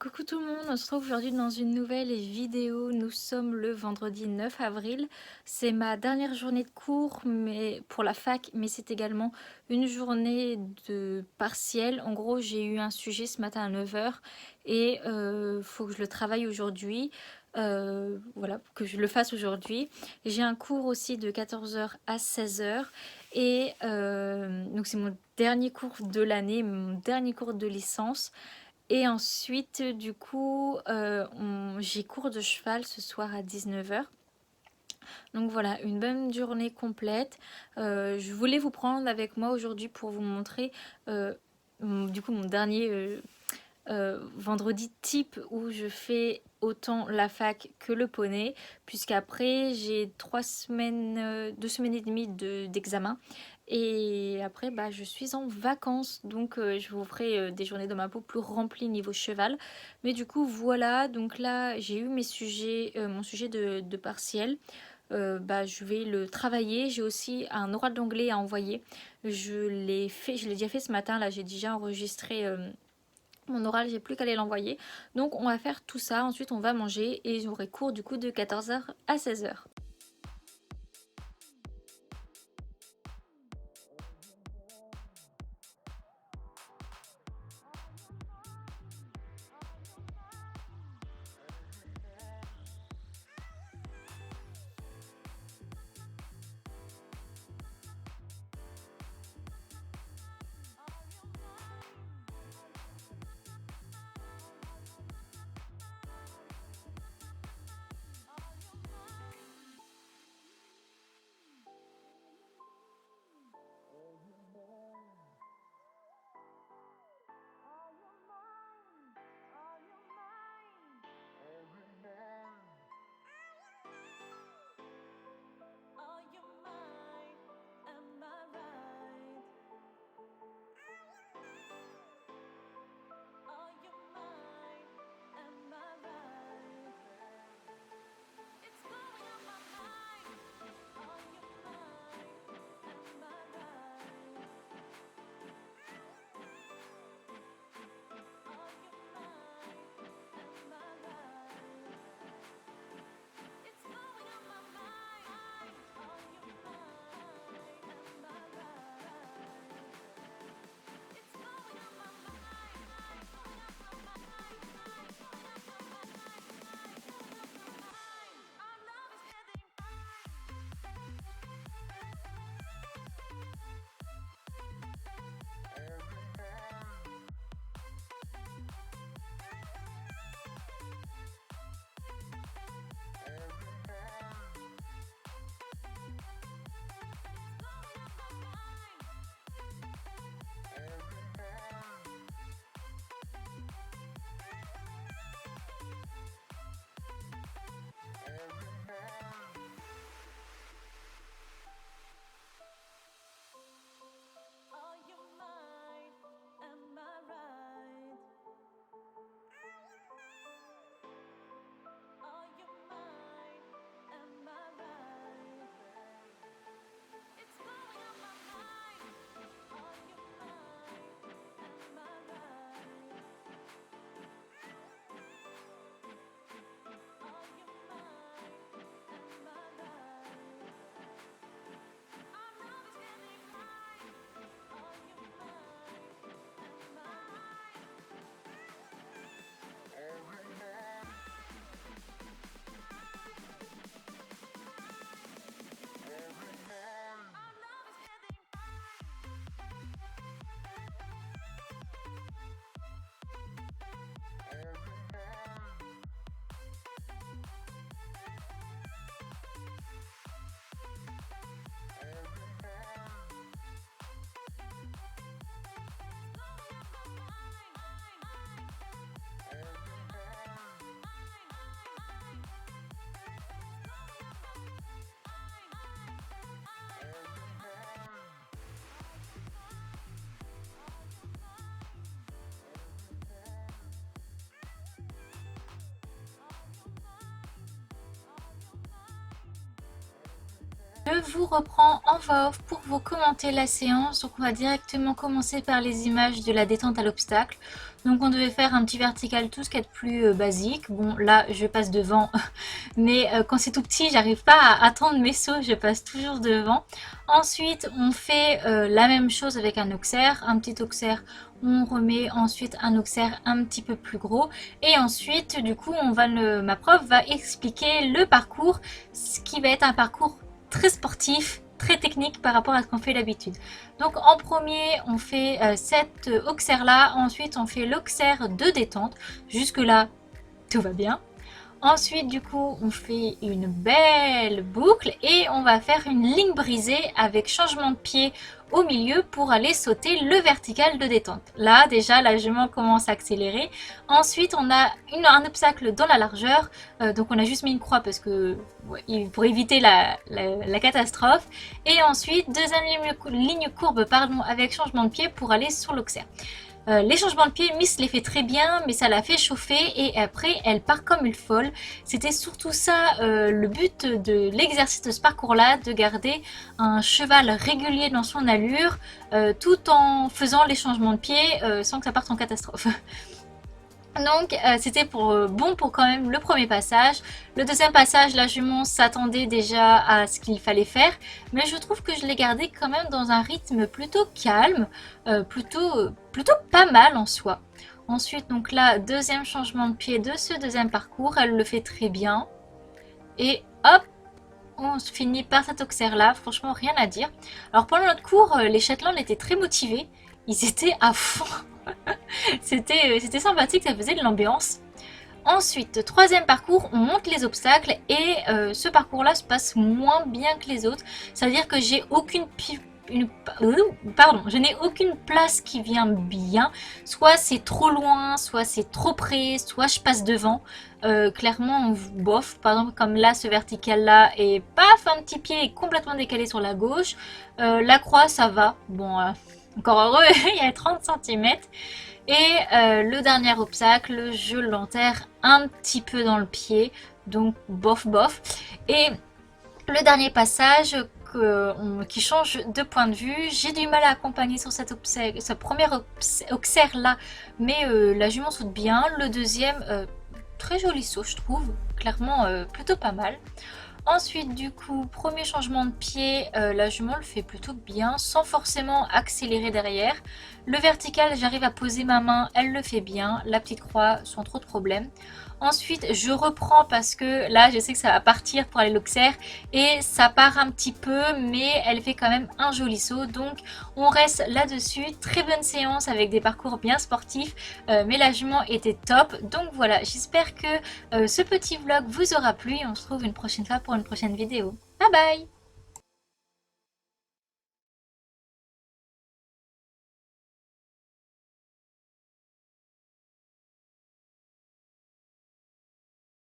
Coucou tout le monde, on se retrouve aujourd'hui dans une nouvelle vidéo. Nous sommes le vendredi 9 avril. C'est ma dernière journée de cours mais pour la fac, mais c'est également une journée de partiel. En gros, j'ai eu un sujet ce matin à 9 heures et faut que je le travaille aujourd'hui. Voilà, que je le fasse aujourd'hui. J'ai un cours aussi de 14 heures à 16 heures et donc c'est mon dernier cours de l'année, mon dernier cours de licence. Et ensuite, du coup, j'ai cours de cheval ce soir à 19 heures. Donc voilà, une bonne journée complète. Je voulais vous prendre avec moi aujourd'hui pour vous montrer du coup mon dernier vendredi type où je fais autant la fac que le poney, puisqu'après j'ai 3 semaines, 2 semaines et demie d'examen. Et après, bah, je suis en vacances, donc je vous ferai des journées dans ma peau plus remplies niveau cheval. Mais du coup, voilà, donc là, j'ai eu mes sujets, mon sujet de partiel. Bah, je vais le travailler. J'ai aussi un oral d'anglais à envoyer. Je l'ai déjà fait ce matin. Là, j'ai déjà enregistré mon oral, j'ai plus qu'à aller l'envoyer. Donc on va faire tout ça, ensuite on va manger et j'aurai cours du coup de 14 heures à 16 heures. Je vous reprends en voix off pour vous commenter la séance. Donc on va directement commencer par les images de la détente à l'obstacle. Donc on devait faire un petit vertical, tout ce qui est plus basique. Bon là je passe devant, mais quand c'est tout petit j'arrive pas à attendre mes sauts, je passe toujours devant. Ensuite on fait la même chose avec un auxerre, un petit auxerre. On remet ensuite un auxerre un petit peu plus gros et ensuite du coup ma prof va expliquer le parcours, ce qui va être un parcours très sportif, très technique par rapport à ce qu'on fait d'habitude. Donc en premier on fait cet auxerre là, ensuite on fait l'auxerre de détente, jusque là tout va bien. Ensuite du coup on fait une belle boucle et on va faire une ligne brisée avec changement de pied au milieu pour aller sauter le vertical de détente. Là déjà la jument commence à accélérer. Ensuite on a un obstacle dans la largeur, donc on a juste mis une croix parce que pour éviter la catastrophe. Et ensuite deuxième ligne courbe pardon, avec changement de pied pour aller sur l'auxerre. Les changements de pied, Miss les fait très bien, mais ça l'a fait chauffer et après elle part comme une folle. C'était surtout ça le but de l'exercice de ce parcours-là, de garder un cheval régulier dans son allure tout en faisant les changements de pied sans que ça parte en catastrophe. Donc c'était bon pour quand même le premier passage. Le deuxième passage, la jument s'attendait déjà à ce qu'il fallait faire, mais je trouve que je l'ai gardé quand même dans un rythme plutôt calme, plutôt pas mal en soi. Ensuite donc là, deuxième changement de pied de ce deuxième parcours, elle le fait très bien. Et hop, on se finit par cet auxerre là, franchement rien à dire. Alors pendant notre cours, les Shetland étaient très motivés, ils étaient à fond. C'était sympathique, ça faisait de l'ambiance. Ensuite, troisième parcours, on monte les obstacles et ce parcours-là se passe moins bien que les autres. C'est-à-dire que j'ai je n'ai aucune place qui vient bien. Soit c'est trop loin, soit c'est trop près, soit je passe devant. Clairement, bof. Par exemple, comme là, ce vertical-là, et paf, un petit pied est complètement décalé sur la gauche. La croix, ça va. Bon, encore heureux, il y a 30 cm. Et le dernier obstacle, je l'enterre un petit peu dans le pied. Donc, bof, bof. Et le dernier passage qui change de point de vue. J'ai du mal à accompagner sur ce premier auxerre là, mais la jument saute bien. Le deuxième, très joli saut je trouve, clairement plutôt pas mal. Ensuite du coup, premier changement de pied, la jument le fait plutôt bien sans forcément accélérer derrière. Le vertical, j'arrive à poser ma main, elle le fait bien. La petite croix sans trop de problèmes. Ensuite je reprends parce que là je sais que ça va partir pour aller l'auxerre et ça part un petit peu, mais elle fait quand même un joli saut, donc on reste là dessus. Très bonne séance avec des parcours bien sportifs, mais la jument était top. Donc voilà, j'espère que ce petit vlog vous aura plu et on se retrouve une prochaine fois pour une prochaine vidéo. Bye bye.